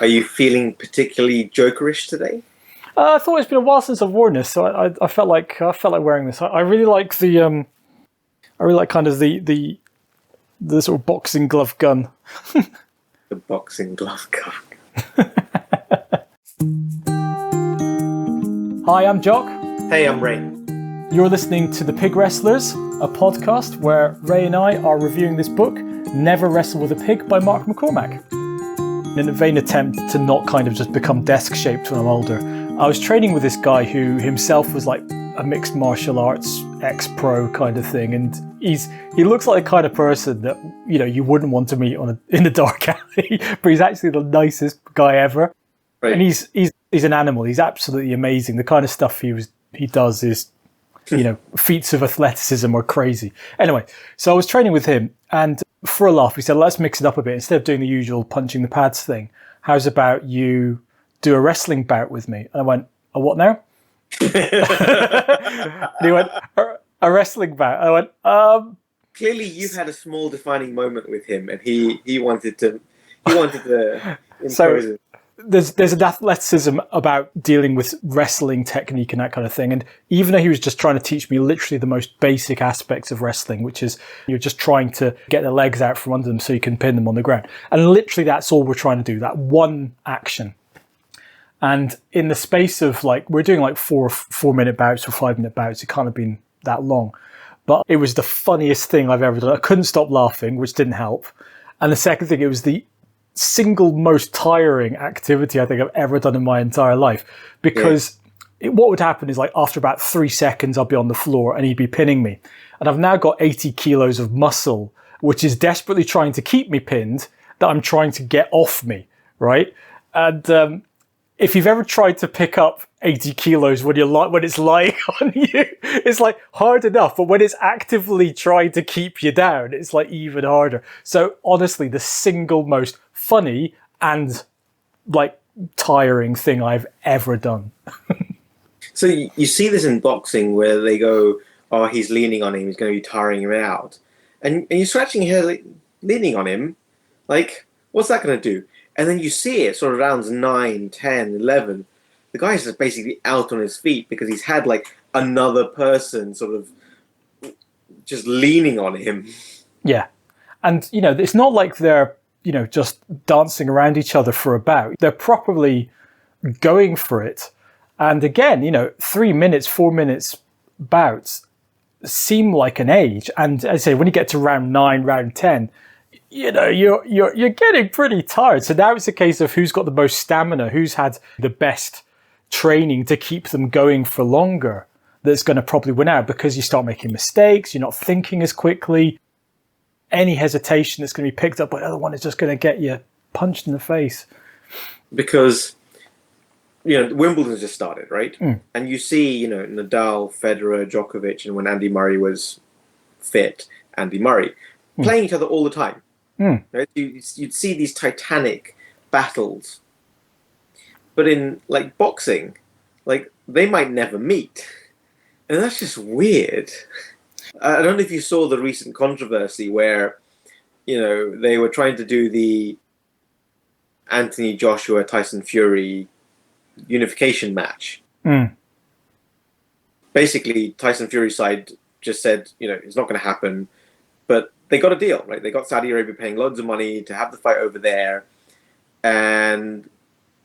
Are you feeling particularly jokerish today? I thought it's been a while since I've worn this, so I felt like wearing this. I really like I really like kind of the sort of boxing glove gun. The boxing glove gun. Hi, I'm Jock. Hey, I'm Ray. You're listening to The Pig Wrestlers, a podcast where Ray and I are reviewing this book, Never Wrestle With A Pig by Mark McCormack. In a vain attempt to not kind of just become desk-shaped when I'm older, I was training with this guy who himself was like a mixed martial arts ex-pro kind of thing, and he looks like the kind of person that, you know, you wouldn't want to meet in a dark alley, but he's actually the nicest guy ever. Right. And he's an animal. He's absolutely amazing. The kind of stuff he does is, you know, feats of athleticism are crazy. Anyway, so I was training with him, and for a laugh, we said, let's mix it up a bit. Instead of doing the usual punching the pads thing, how's about you do a wrestling bout with me? And I went, a what now? And he went, a wrestling bout. I went, Clearly you've had a small defining moment with him, and he wanted to impose it. There's an athleticism about dealing with wrestling technique and that kind of thing. And even though he was just trying to teach me literally the most basic aspects of wrestling, which is you're just trying to get the legs out from under them so you can pin them on the ground. And literally that's all we're trying to do, that one action. And in the space of we're doing 4-minute bouts or 5-minute bouts. It can't have been that long. But it was the funniest thing I've ever done. I couldn't stop laughing, which didn't help. And the second thing, it was the single most tiring activity I think I've ever done in my entire life, because what would happen is after about 3 seconds I'll be on the floor and he'd be pinning me, and I've now got 80 kilos of muscle which is desperately trying to keep me pinned that I'm trying to get off me, right? And if you've ever tried to pick up 80 kilos when it's lying on you, it's hard enough, but when it's actively trying to keep you down, it's even harder. So honestly, the single most funny and tiring thing I've ever done. So you see this in boxing where they go, oh, he's leaning on him, he's going to be tiring him out. And you're scratching your head, leaning on him, what's that going to do? And then you see it sort of rounds 9, 10, 11. The guy's just basically out on his feet because he's had another person sort of just leaning on him. Yeah. And, it's not like they're, just dancing around each other for a bout. They're properly going for it. And again, 3 minutes, 4 minutes bouts seem like an age. And as I say, when you get to round 9, round 10, you're getting pretty tired. So now it's a case of who's got the most stamina, who's had the best training to keep them going for longer, that's going to probably win out, because you start making mistakes, you're not thinking as quickly. Any hesitation that's going to be picked up by the other one is just going to get you punched in the face. Because, Wimbledon's just started, right? And you see, Nadal, Federer, Djokovic, and when Andy Murray was fit, Andy Murray, playing each other all the time. Right? You'd see these titanic battles. But in boxing, they might never meet. And that's just weird. I don't know if you saw the recent controversy where, they were trying to do the Anthony Joshua, Tyson Fury unification match. Basically, Tyson Fury's side just said, it's not going to happen. But they got a deal, right? They got Saudi Arabia paying loads of money to have the fight over there. And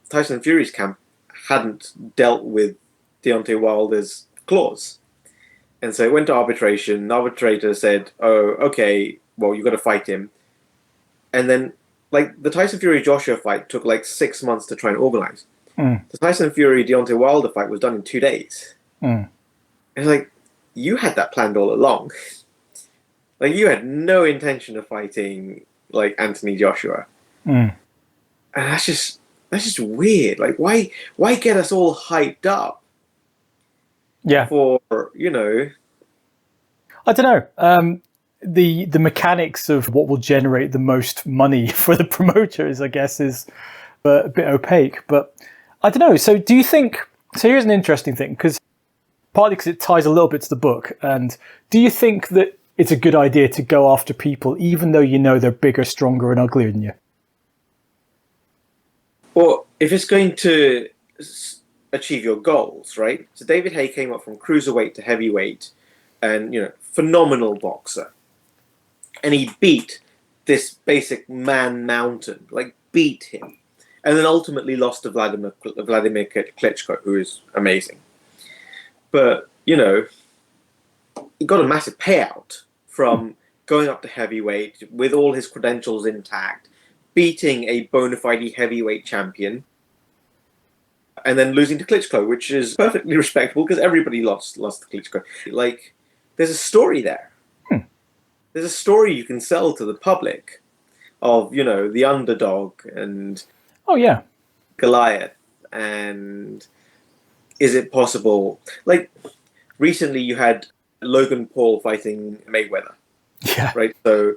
Tyson Fury's camp hadn't dealt with Deontay Wilder's clause. And so it went to arbitration. The arbitrator said, oh, okay, well, you've got to fight him. And then, the Tyson Fury-Joshua fight took 6 months to try and organize. The Tyson Fury-Deontay Wilder fight was done in 2 days. And it's you had that planned all along. You had no intention of fighting, Anthony Joshua. And that's just weird. Why get us all hyped up? Yeah. For, I don't know. The mechanics of what will generate the most money for the promoters, I guess, is a bit opaque. But I don't know. So do you think... So here's an interesting thing, partly because it ties a little bit to the book. And do you think that it's a good idea to go after people even though they're bigger, stronger, and uglier than you? Or if it's going to achieve your goals, right? So David Haye came up from cruiserweight to heavyweight, and phenomenal boxer, and he beat this basic man mountain, like beat him, and then ultimately lost to Vladimir Klitschko, who is amazing. But he got a massive payout from going up to heavyweight with all his credentials intact, beating a bona fide heavyweight champion, and then losing to Klitschko, which is perfectly respectable because everybody lost to Klitschko. Like, there's a story there. There's a story you can sell to the public of, the underdog and Goliath, and is it possible? Like, recently you had Logan Paul fighting Mayweather. Yeah. Right? So,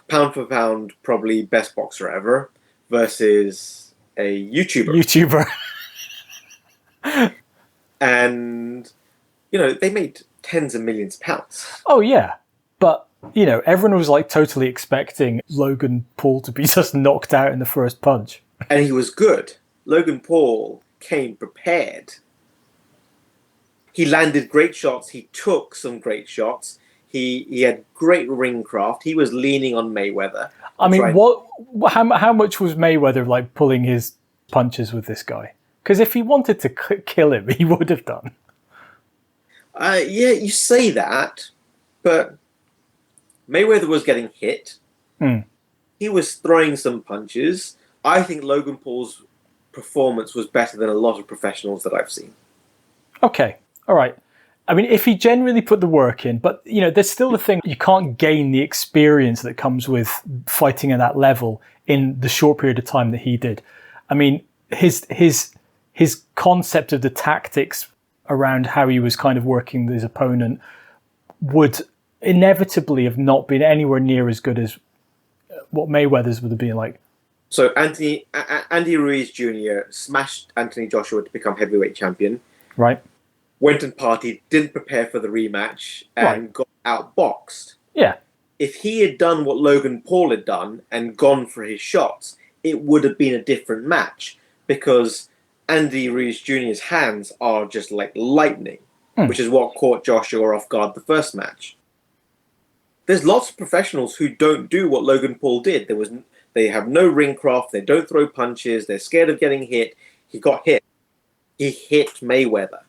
pound for pound, probably best boxer ever versus a YouTuber. And, they made tens of millions of pounds. Oh, yeah. But, everyone was like totally expecting Logan Paul to be just knocked out in the first punch. And he was good. Logan Paul came prepared. He landed great shots. He took some great shots. He had great ring craft. He was leaning on Mayweather. I mean, how much was Mayweather like pulling his punches with this guy? Because if he wanted to kill him, he would have done. Yeah, you say that, but Mayweather was getting hit. He was throwing some punches. I think Logan Paul's performance was better than a lot of professionals that I've seen. Okay, all right. I mean, if he genuinely put the work in, but, there's still the thing, you can't gain the experience that comes with fighting at that level in the short period of time that he did. I mean, his concept of the tactics around how he was kind of working with his opponent would inevitably have not been anywhere near as good as what Mayweather's would have been like. So Andy Ruiz Jr. smashed Anthony Joshua to become heavyweight champion. Right. Went and partied, didn't prepare for the rematch, and got outboxed. Yeah. If he had done what Logan Paul had done and gone for his shots, it would have been a different match, because Andy Ruiz Jr.'s hands are just like lightning, which is what caught Joshua off guard the first match. There's lots of professionals who don't do what Logan Paul did. They have no ring craft, they don't throw punches, they're scared of getting hit. He got hit. He hit Mayweather.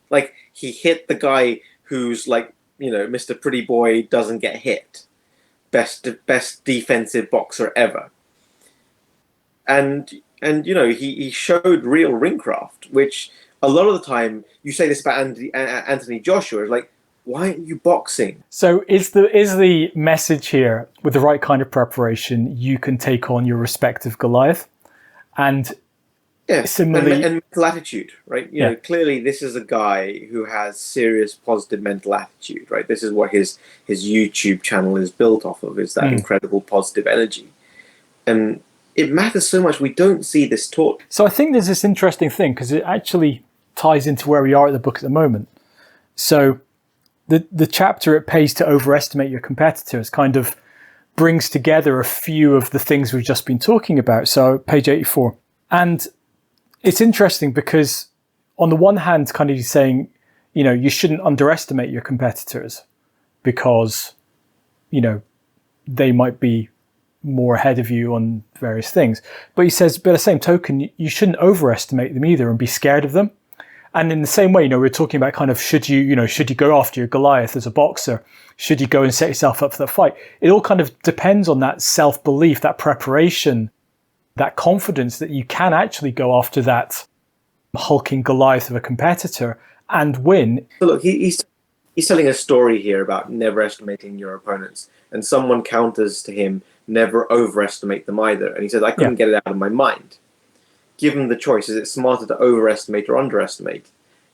Like, he hit the guy who's like, Mr. Pretty Boy doesn't get hit. Best defensive boxer ever. And he showed real ring craft, which a lot of the time, you say this about Anthony Joshua, like, why aren't you boxing? So is the message here, with the right kind of preparation, you can take on your respective Goliath? And similarly, and mental attitude, right? Clearly this is a guy who has serious positive mental attitude, right? This is what his YouTube channel is built off of, is that incredible positive energy. And it matters so much. We don't see this taught. So I think there's this interesting thing, because it actually ties into where we are at the book at the moment. So the chapter, It Pays to Overestimate Your Competitors, kind of brings together a few of the things we've just been talking about. So page 84. And it's interesting because on the one hand, kind of he's saying, you shouldn't underestimate your competitors because, they might be more ahead of you on various things. But he says, by the same token, you shouldn't overestimate them either and be scared of them. And in the same way, we're talking about kind of, should you go after your Goliath as a boxer? Should you go and set yourself up for the fight? It all kind of depends on that self-belief, that preparation, that confidence that you can actually go after that hulking Goliath of a competitor and win. So look, he's telling a story here about never estimating your opponents, and someone counters to him, never overestimate them either. And he says, I couldn't get it out of my mind. Given the choice, is it smarter to overestimate or underestimate?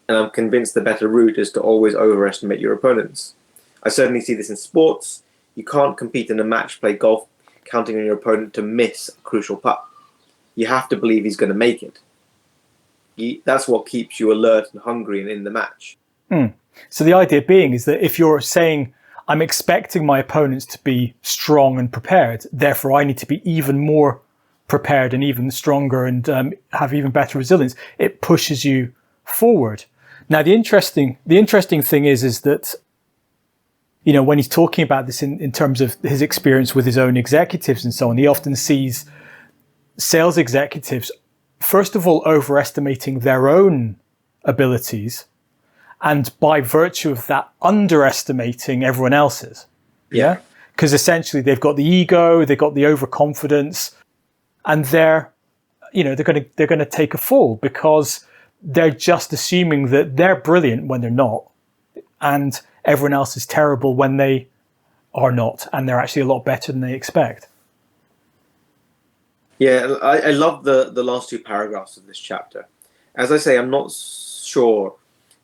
And I'm convinced the better route is to always overestimate your opponents. I certainly see this in sports. You can't compete in a match, play golf, counting on your opponent to miss a crucial putt. You have to believe he's going to make it. That's what keeps you alert and hungry and in the match. So the idea being is that if you're saying, I'm expecting my opponents to be strong and prepared, therefore I need to be even more prepared and even stronger and have even better resilience. It pushes you forward. Now, the interesting thing is that, you know, when he's talking about this in terms of his experience with his own executives and so on, he often sees sales executives, first of all, overestimating their own abilities, and by virtue of that, underestimating everyone else's. Yeah? Because essentially they've got the ego, they've got the overconfidence, and they're going to take a fall because they're just assuming that they're brilliant when they're not, and everyone else is terrible when they are not, and they're actually a lot better than they expect. Yeah, I love the last two paragraphs of this chapter. As I say, I'm not sure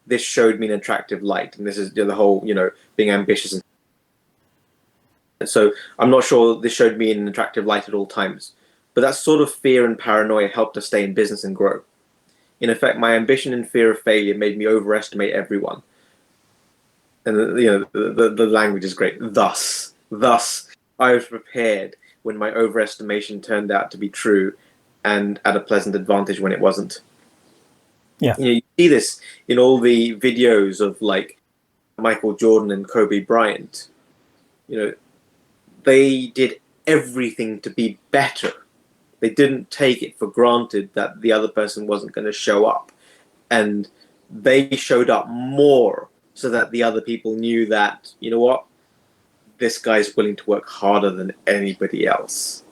this showed me an attractive light, and this is the whole, you know, being ambitious. And so I'm not sure this showed me an attractive light at all times. But that sort of fear and paranoia helped us stay in business and grow. In effect, my ambition and fear of failure made me overestimate everyone. And you know, the language is great. Thus, I was prepared when my overestimation turned out to be true, and at a pleasant advantage when it wasn't. Yeah, you know, you see this in all the videos of like Michael Jordan and Kobe Bryant. You know, they did everything to be better. They didn't take it for granted that the other person wasn't going to show up, and they showed up more so that the other people knew that, you know what, this guy's willing to work harder than anybody else.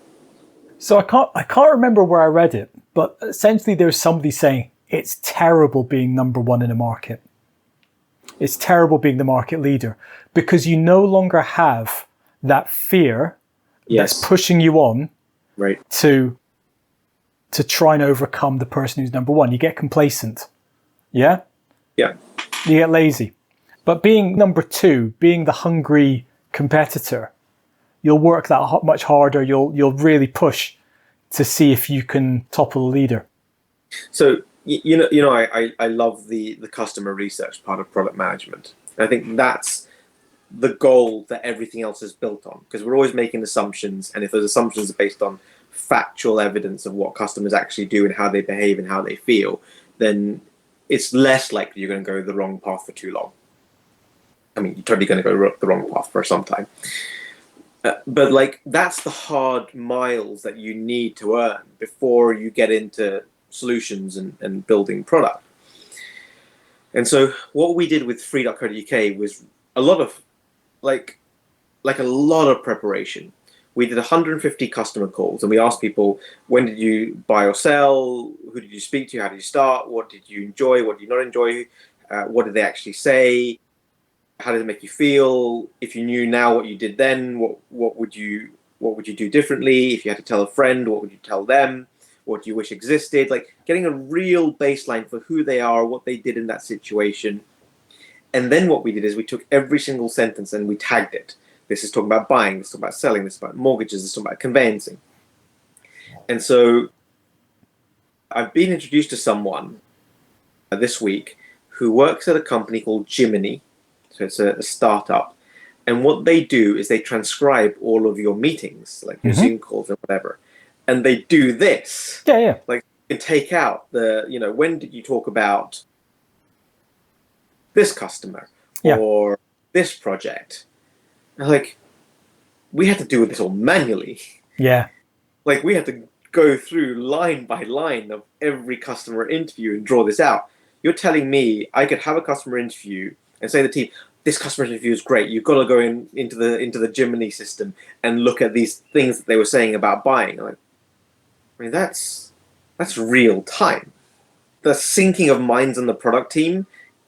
So I can't remember where I read it, but essentially there's somebody saying it's terrible being number one in a market. It's terrible being the market leader because you no longer have that fear that's pushing you on to try and overcome the person who's number one. You get complacent. Yeah? Yeah. You get lazy. But being number two, being the hungry competitor, you'll work that much harder. You'll really push to see if you can topple the leader. So, I love the customer research part of product management. And I think that's the goal that everything else is built on, because we're always making assumptions, and if those assumptions are based on factual evidence of what customers actually do and how they behave and how they feel, then it's less likely you're going to go the wrong path for too long. I mean, you're totally going to go the wrong path for some time. But like, that's the hard miles that you need to earn before you get into solutions and building product. And so what we did with free.co.uk was a lot of a lot of preparation. We did 150 customer calls, and we asked people, when did you buy or sell? Who did you speak to? How did you start? What did you enjoy? What did you not enjoy? What did they actually say? How did it make you feel? If you knew now what you did then, what would you do differently? If you had to tell a friend, what would you tell them? What do you wish existed? Like, getting a real baseline for who they are, what they did in that situation. And then what we did is we took every single sentence and we tagged it. This is talking about buying, this is talking about selling, this is about mortgages, this is talking about conveyancing. And so I've been introduced to someone this week who works at a company called Jiminy. So it's a startup. And what they do is they transcribe all of your meetings, like your Zoom calls and whatever. And they do this. Yeah. Like, you can take out when did you talk about this customer or this project? And like, we had to do this all manually. Yeah. Like, we had to go through line by line of every customer interview and draw this out. You're telling me I could have a customer interview and say to the team, this customer interview is great. You've got to go into the Jiminy system and look at these things that they were saying about buying. I'm like, I mean, that's real time. The syncing of minds on the product team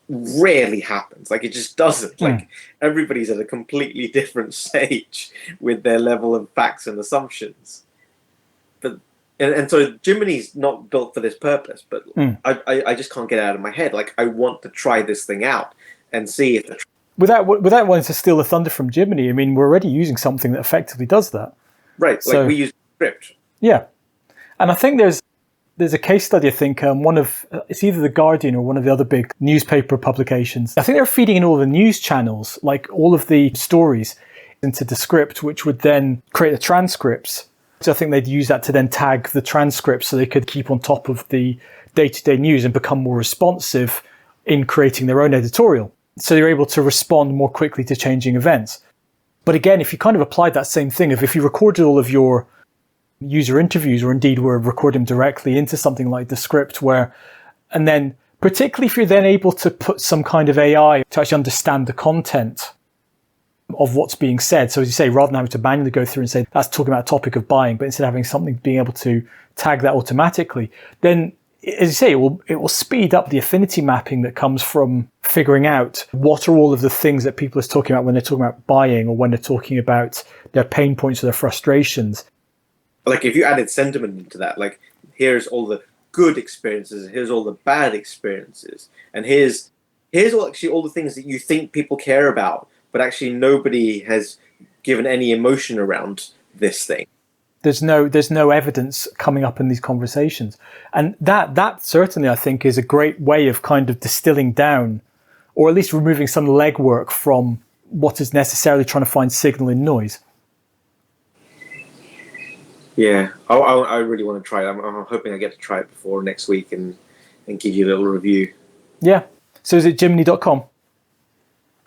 rarely happens. Like, it just doesn't. Like, everybody's at a completely different stage with their level of facts and assumptions. But and so Jiminy's not built for this purpose. But I just can't get it out of my head. Like, I want to try this thing out and see if without wanting to steal the thunder from Jiminy. I mean, we're already using something that effectively does that. Right. So, like, we use script. Yeah. And I think there's a case study, I think, it's either The Guardian or one of the other big newspaper publications. I think they're feeding in all the news channels, like all of the stories into the script, which would then create the transcripts So I think they'd use that to then tag the transcripts so they could keep on top of the day-to-day news and become more responsive in creating their own editorial. So they're able to respond more quickly to changing events. But again, if you kind of applied that same thing, if you recorded all of your user interviews, or indeed were recording them directly into something like the script, and then particularly if you're then able to put some kind of AI to actually understand the content of what's being said. So as you say, rather than having to manually go through and say, that's talking about a topic of buying, but instead of having something being able to tag that automatically, then as you say, it will speed up the affinity mapping that comes from figuring out what are all of the things that people are talking about when they're talking about buying, or when they're talking about their pain points or their frustrations. Like if you added sentiment into that, like here's all the good experiences, here's all the bad experiences, and here's all the things that you think people care about, but actually nobody has given any emotion around this thing. There's no evidence coming up in these conversations. And that certainly, I think, is a great way of kind of distilling down, or at least removing some legwork from what is necessarily trying to find signal in noise. Yeah, I really want to try it. I'm hoping I get to try it before next week and give you a little review. Yeah. So is it Jiminy.com?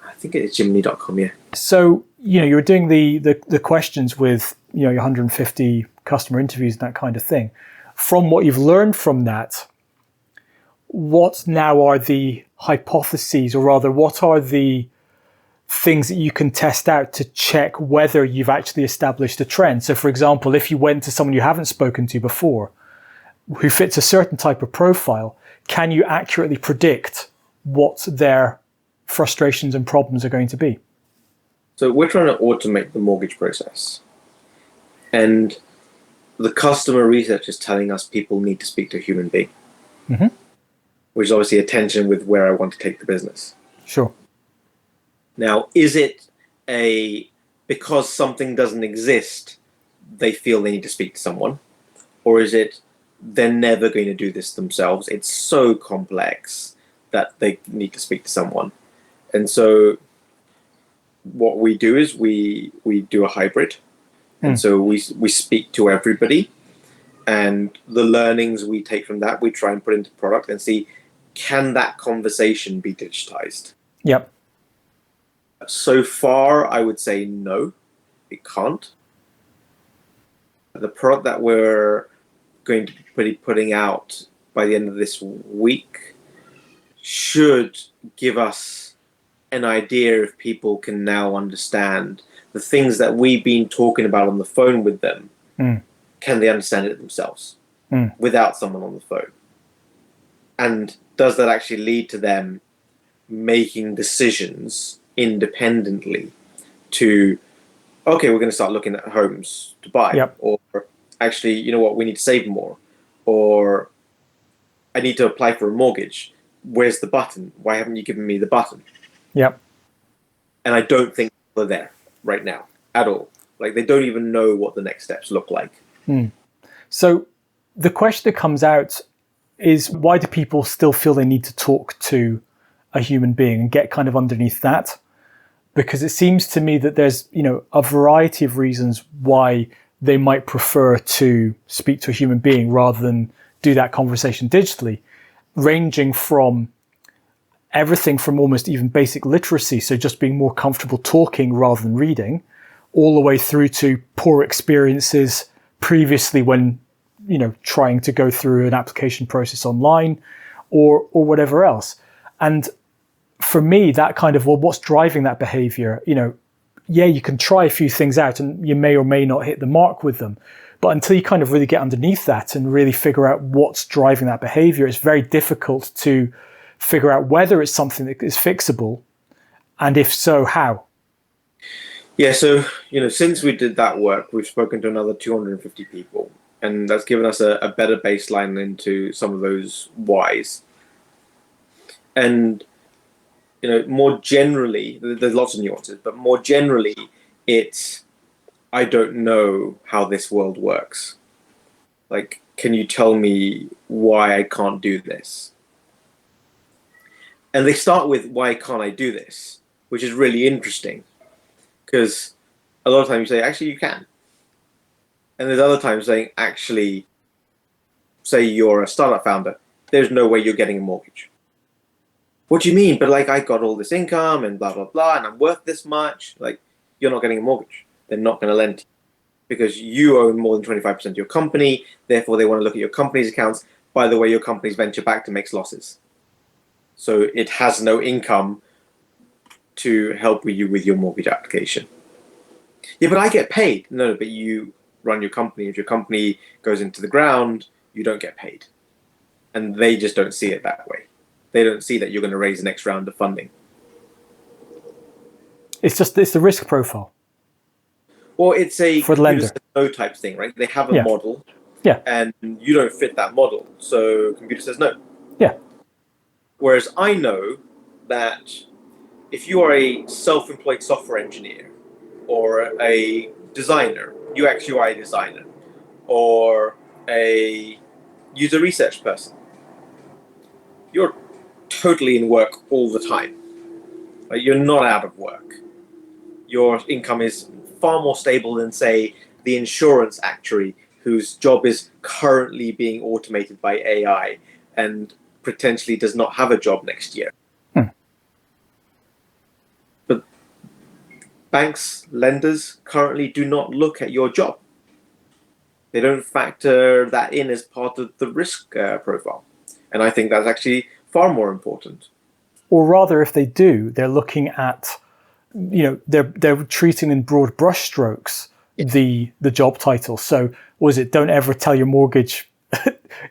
I think it is Jiminy.com, yeah. So, you were doing the questions with, your 150 customer interviews and that kind of thing. From what you've learned from that, what now are the hypotheses, or rather, what are the things that you can test out to check whether you've actually established a trend? So, for example, if you went to someone you haven't spoken to before, who fits a certain type of profile, can you accurately predict what their frustrations and problems are going to be? So we're trying to automate the mortgage process. And the customer research is telling us people need to speak to a human being, mm-hmm. which is obviously a tension with where I want to take the business. Sure. Now, is it because something doesn't exist, they feel they need to speak to someone? Or is it they're never going to do this themselves? It's so complex that they need to speak to someone. And so what we do is we do a hybrid. And so we speak to everybody, and the learnings we take from that, we try and put into product and see, can that conversation be digitized? Yep. So far, I would say no, it can't. The product that we're going to be putting out by the end of this week should give us an idea if people can now understand the things that we've been talking about on the phone with them. Can they understand it themselves without someone on the phone? And does that actually lead to them making decisions independently to, okay, we're going to start looking at homes to buy, yep. Or actually, you know what, we need to save more, or I need to apply for a mortgage. Where's the button? Why haven't you given me the button? Yep. And I don't think they're there right now at all. Like, they don't even know what the next steps look like. So the question that comes out is, why do people still feel they need to talk to a human being, and get kind of underneath that? Because it seems to me that there's, a variety of reasons why they might prefer to speak to a human being rather than do that conversation digitally, ranging from everything from almost even basic literacy, so just being more comfortable talking rather than reading, all the way through to poor experiences previously when, trying to go through an application process online or whatever else. And for me, that kind of, well, what's driving that behavior? You can try a few things out and you may or may not hit the mark with them. But until you kind of really get underneath that and really figure out what's driving that behavior, it's very difficult to figure out whether it's something that is fixable, and if so, how. Yeah, so, since we did that work, we've spoken to another 250 people, and that's given us a better baseline into some of those whys. And, more generally, there's lots of nuances, but more generally, it's, I don't know how this world works. Like, can you tell me why I can't do this? And they start with, why can't I do this? Which is really interesting, because a lot of times you say, actually, you can. And there's other times saying, actually, say you're a startup founder, there's no way you're getting a mortgage. What do you mean? But like, I got all this income and blah, blah, blah, and I'm worth this much. Like, you're not getting a mortgage. They're not going to lend to you because you own more than 25% of your company. Therefore, they want to look at your company's accounts. By the way, your company's venture backed and makes losses. So it has no income to help you with your mortgage application. Yeah, but I get paid. No, but you run your company. If your company goes into the ground, you don't get paid. And they just don't see it that way. They don't see that you're going to raise the next round of funding. It's the risk profile. Or it's a for the lender no type thing, right? They have a model, and you don't fit that model, so computer says no. Yeah. Whereas I know that if you are a self-employed software engineer, or a designer, UX UI designer, or a user research person, you're totally in work all the time. Like, you're not out of work. Your income is far more stable than, say, the insurance actuary whose job is currently being automated by AI and potentially does not have a job next year. But banks, lenders currently do not look at your job. They don't factor that in as part of the risk profile. And I think that's actually far more important. Or rather, if they do, they're looking at, they're treating in broad brushstrokes the job title. So was it, don't ever tell your mortgage,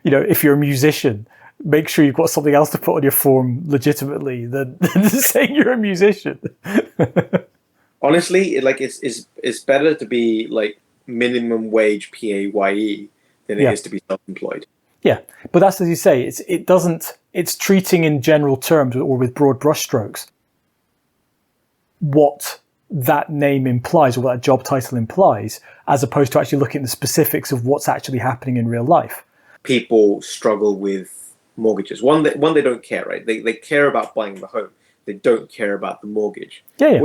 if you're a musician, make sure you've got something else to put on your form legitimately than saying you're a musician. Honestly, it's better to be like minimum wage PAYE than it is to be self-employed. Yeah, but that's, as you say, it's treating in general terms or with broad brushstrokes what that name implies or what that job title implies, as opposed to actually looking at the specifics of what's actually happening in real life. People struggle with mortgages. One, they don't care, right? They care about buying the home. They don't care about the mortgage. Yeah.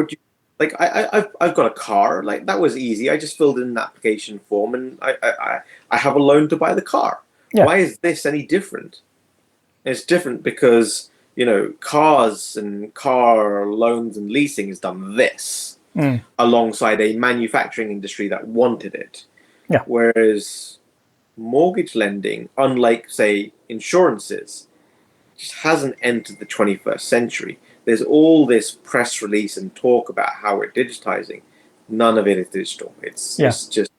Like, I've got a car. Like, that was easy. I just filled in an application form and I have a loan to buy the car. Yeah. Why is this any different? It's different because, cars and car loans and leasing has done this alongside a manufacturing industry that wanted it. Yeah. Whereas mortgage lending, unlike, say, insurances, just hasn't entered the 21st century. There's all this press release and talk about how we're digitizing. None of it is digital. It's just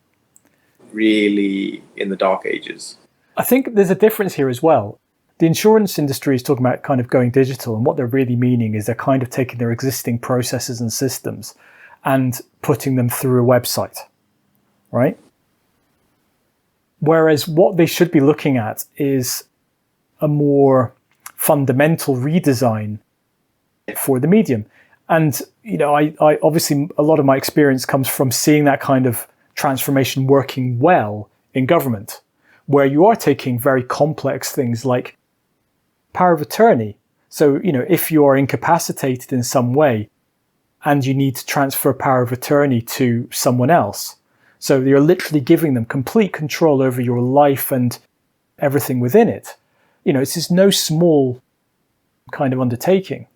really in the dark ages. I think there's a difference here as well. The insurance industry is talking about kind of going digital, and what they're really meaning is they're kind of taking their existing processes and systems and putting them through a website, right? Whereas what they should be looking at is a more fundamental redesign for the medium. And, I obviously, a lot of my experience comes from seeing that kind of transformation working well in government, where you are taking very complex things like power of attorney. So, if you are incapacitated in some way and you need to transfer power of attorney to someone else, so you're literally giving them complete control over your life and everything within it. It's just no small kind of undertaking.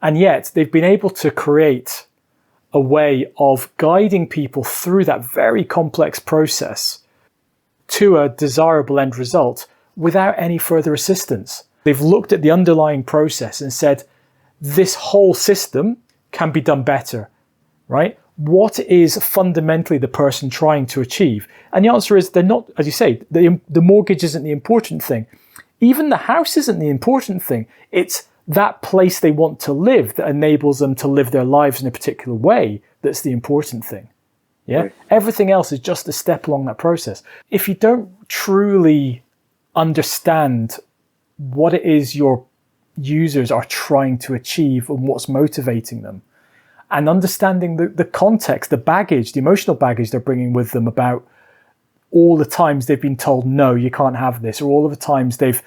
And yet they've been able to create a way of guiding people through that very complex process to a desirable end result without any further assistance. They've looked at the underlying process and said, this whole system can be done better, right? What is fundamentally the person trying to achieve? And the answer is they're not, as you say, the mortgage isn't the important thing. Even the house isn't the important thing. It's that place they want to live that enables them to live their lives in a particular way that's the important thing. Yeah. Right. Everything else is just a step along that process. If you don't truly understand what it is your users are trying to achieve and what's motivating them, and understanding the context, the baggage, the emotional baggage they're bringing with them about all the times they've been told, no, you can't have this, or all of the times they've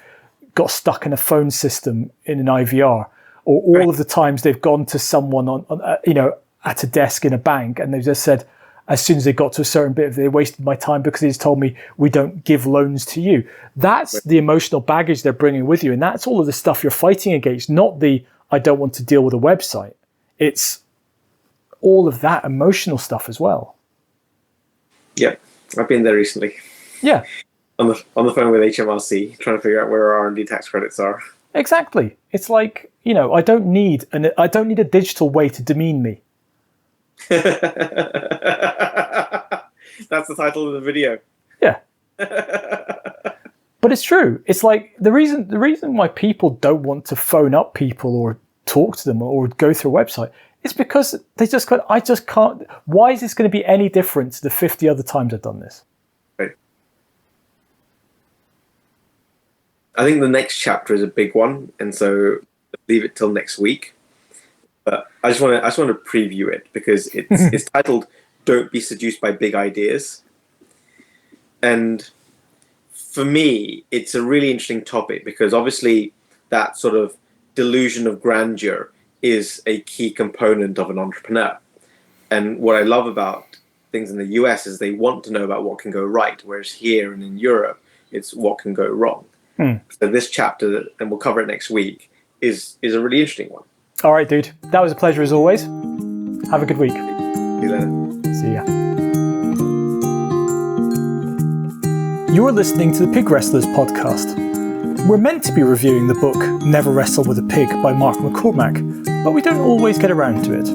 got stuck in a phone system in an IVR, or all of the times they've gone to someone on at a desk in a bank and they've just said, as soon as they got to a certain bit, they wasted my time because they just told me, we don't give loans to you. That's the emotional baggage they're bringing with you. And that's all of the stuff you're fighting against, not the, I don't want to deal with a website. It's all of that emotional stuff as well. Yep, I've been there recently. Yeah. On the phone with HMRC, trying to figure out where our R&D tax credits are. Exactly. It's like, I don't need a digital way to demean me. That's the title of the video. Yeah. But it's true. It's like the reason why people don't want to phone up people or talk to them or go through a website is because they just go, I just can't. Why is this going to be any different to the 50 other times I've done this? Right. I think the next chapter is a big one, and so leave it till next week. But I just want to preview it because it's titled "Don't Be Seduced by Big Ideas," and for me, it's a really interesting topic because obviously that sort of delusion of grandeur is a key component of an entrepreneur. And what I love about things in the US is they want to know about what can go right, whereas here and in Europe, it's what can go wrong. So this chapter, and we'll cover it next week, is a really interesting one. All right, dude. That was a pleasure as always. Have a good week. See you later. See ya. You are listening to the Pig Wrestlers podcast. We're meant to be reviewing the book Never Wrestle With A Pig by Mark McCormack, but we don't always get around to it.